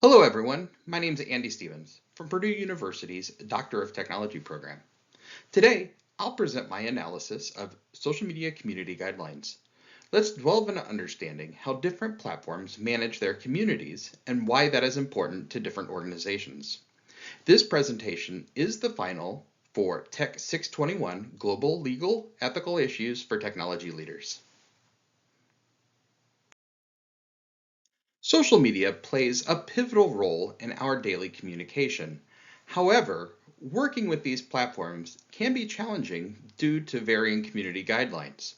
Hello, everyone. My name is Andy Stevens from Purdue University's Doctor of Technology program. Today, I'll present my analysis of social media community guidelines. Let's delve into understanding how different platforms manage their communities and why that is important to different organizations. This presentation is the final for Tech 621 Global Legal Ethical Issues for Technology Leaders. Social media plays a pivotal role in our daily communication. However, working with these platforms can be challenging due to varying community guidelines.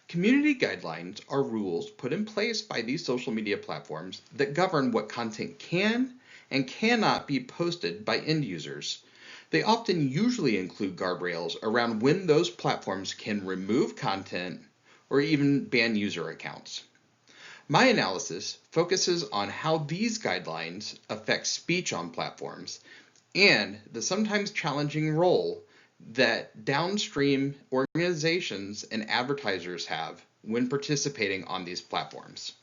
Community guidelines are rules put in place by these social media platforms that govern what content can and cannot be posted by end users. They often usually include guardrails around when those platforms can remove content or even ban user accounts. My analysis focuses on how these guidelines affect speech on platforms and the sometimes challenging role that downstream organizations and advertisers have when participating on these platforms.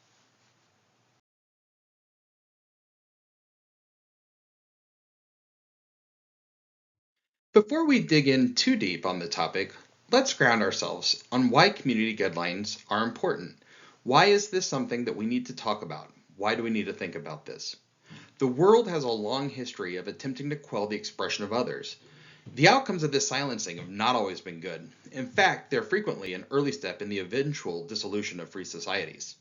Before we dig in too deep on the topic, let's ground ourselves on why community guidelines are important. Why is this something that we need to talk about? Why do we need to think about this? The world has a long history of attempting to quell the expression of others. The outcomes of this silencing have not always been good. In fact, they're frequently an early step in the eventual dissolution of free societies.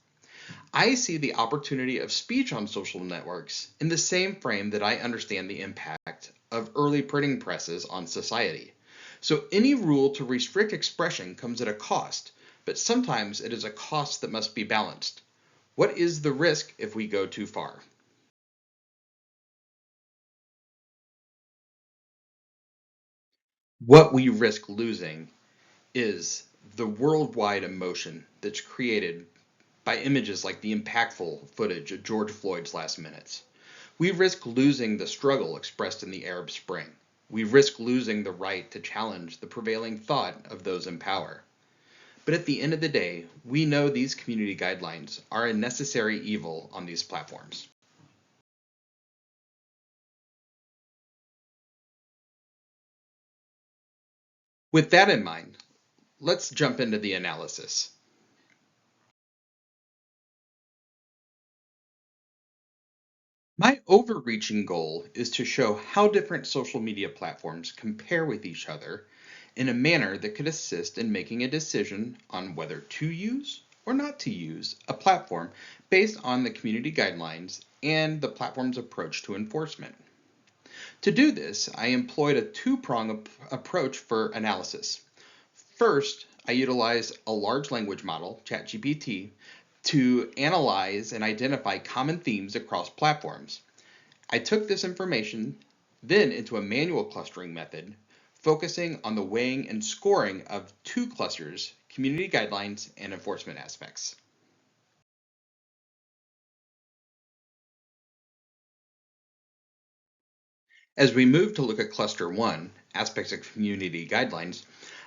I see the opportunity of speech on social networks in the same frame that I understand the impact of early printing presses on society. So any rule to restrict expression comes at a cost, but sometimes it is a cost that must be balanced. What is the risk if we go too far? What we risk losing is the worldwide emotion that's created by images like the impactful footage of George Floyd's last minutes. We risk losing the struggle expressed in the Arab Spring. We risk losing the right to challenge the prevailing thought of those in power. But at the end of the day, we know these community guidelines are a necessary evil on these platforms. With that in mind, let's jump into the analysis. My overreaching goal is to show how different social media platforms compare with each other in a manner that could assist in making a decision on whether to use or not to use a platform based on the community guidelines and the platform's approach to enforcement. To do this, I employed a two-pronged approach for analysis. First, I utilized a large language model, ChatGPT, to analyze and identify common themes across platforms. I took this information then into a manual clustering method, focusing on the weighing and scoring of two clusters, community guidelines and enforcement aspects. As we move to look at cluster one, aspects of community guidelines,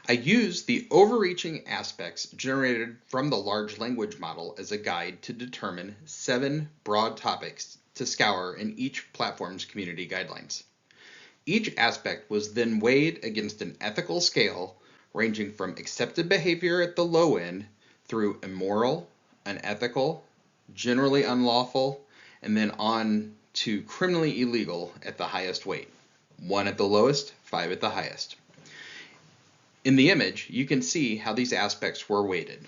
I use the overreaching aspects generated from the large language model as a guide to determine 7 broad topics to scour in each platform's community guidelines. Each aspect was then weighed against an ethical scale ranging from accepted behavior at the low end through immoral, unethical, generally unlawful, and then on to criminally illegal at the highest weight. 1 at the lowest, 5 at the highest. In the image, you can see how these aspects were weighted.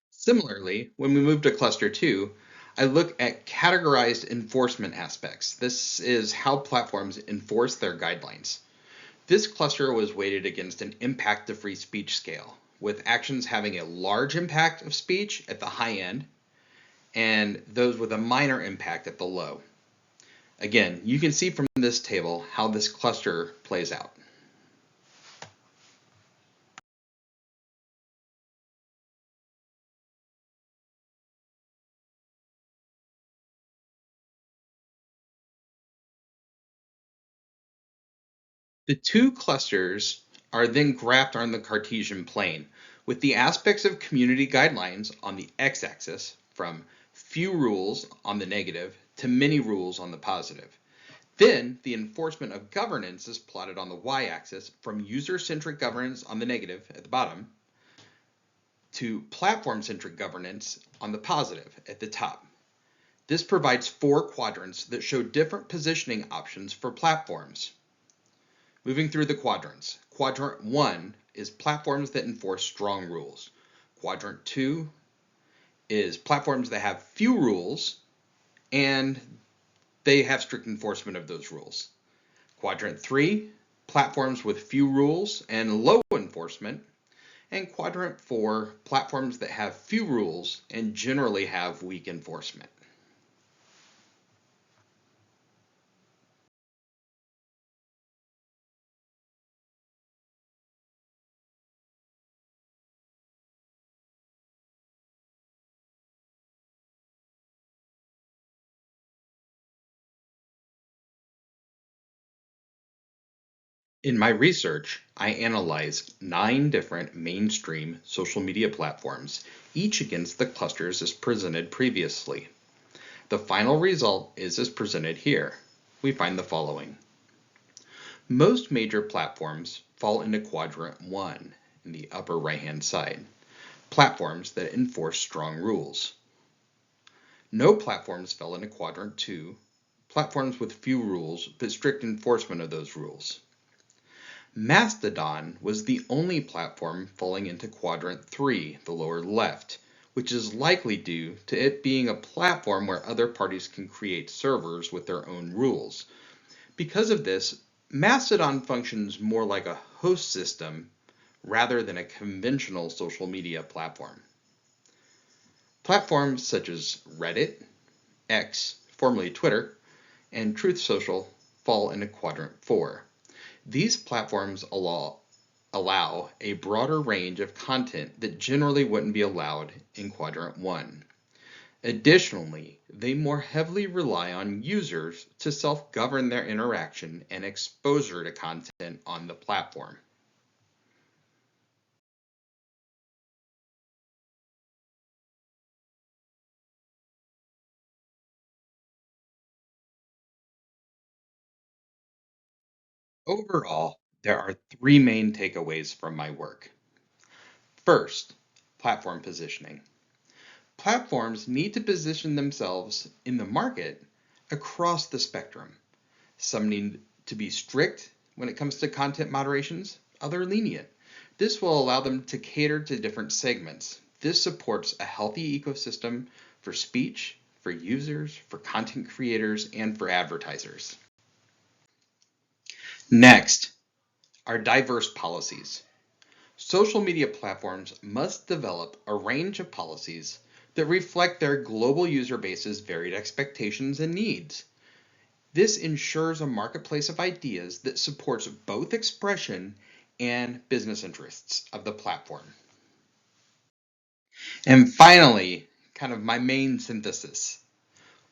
Similarly, when we move to cluster 2, I look at categorized enforcement aspects. This is how platforms enforce their guidelines. This cluster was weighted against an impact to free speech scale, with actions having a large impact of speech at the high end and those with a minor impact at the low. Again, you can see from this table how this cluster plays out. The two clusters are then graphed on the Cartesian plane, with the aspects of community guidelines on the x-axis, from few rules on the negative to many rules on the positive. Then the enforcement of governance is plotted on the y-axis, from user-centric governance on the negative at the bottom to platform-centric governance on the positive at the top. This provides 4 quadrants that show different positioning options for platforms. Moving through the quadrants. Quadrant 1 is platforms that enforce strong rules. Quadrant 2 is platforms that have few rules and they have strict enforcement of those rules. Quadrant 3, platforms with few rules and low enforcement. And Quadrant 4, platforms that have few rules and generally have weak enforcement. In my research, I analyzed 9 different mainstream social media platforms, each against the clusters as presented previously. The final result is as presented here. We find the following. Most major platforms fall into Quadrant 1 in the upper right-hand side, platforms that enforce strong rules. No platforms fell into Quadrant 2, platforms with few rules but strict enforcement of those rules. Mastodon was the only platform falling into Quadrant 3, the lower left, which is likely due to it being a platform where other parties can create servers with their own rules. Because of this, Mastodon functions more like a host system rather than a conventional social media platform. Platforms such as Reddit, X, formerly Twitter, and Truth Social fall into Quadrant 4. These platforms allow a broader range of content that generally wouldn't be allowed in Quadrant 1. Additionally, they more heavily rely on users to self-govern their interaction and exposure to content on the platform. Overall, there are 3 main takeaways from my work. First, platform positioning. Platforms need to position themselves in the market across the spectrum. Some need to be strict when it comes to content moderations, others lenient. This will allow them to cater to different segments. This supports a healthy ecosystem for speech, for users, for content creators, and for advertisers. Next are diverse policies. Social media platforms must develop a range of policies that reflect their global user base's varied expectations and needs. This ensures a marketplace of ideas that supports both expression and business interests of the platform. And finally, kind of my main synthesis.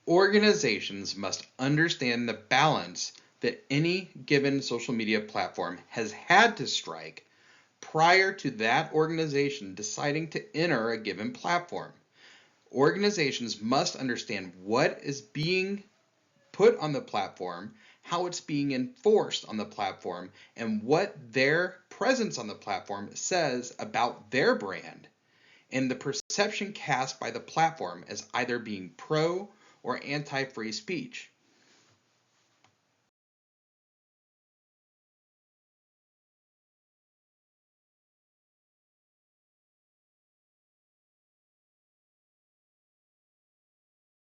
Organizations must understand the balance that any given social media platform has had to strike prior to that organization deciding to enter a given platform. Organizations must understand what is being put on the platform, how it's being enforced on the platform, and what their presence on the platform says about their brand, and the perception cast by the platform as either being pro or anti-free speech.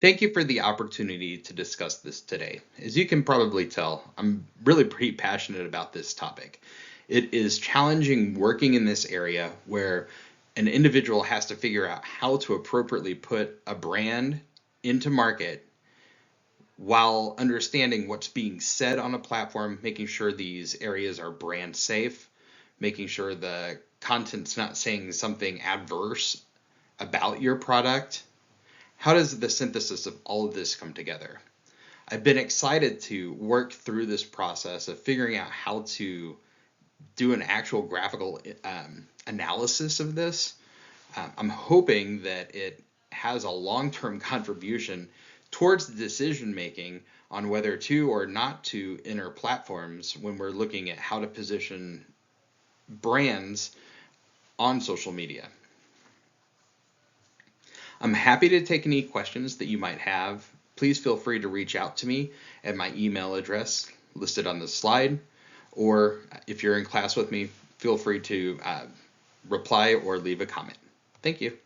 Thank you for the opportunity to discuss this today. As you can probably tell, I'm really pretty passionate about this topic. It is challenging working in this area where an individual has to figure out how to appropriately put a brand into market while understanding what's being said on a platform, making sure these areas are brand safe, making sure the content's not saying something adverse about your product. How does the synthesis of all of this come together? I've been excited to work through this process of figuring out how to do an actual graphical analysis of this. I'm hoping that it has a long-term contribution towards the decision making on whether to or not to enter platforms when we're looking at how to position brands on social media. I'm happy to take any questions that you might have. Please feel free to reach out to me at my email address listed on the slide, or if you're in class with me, feel free to reply or leave a comment. Thank you.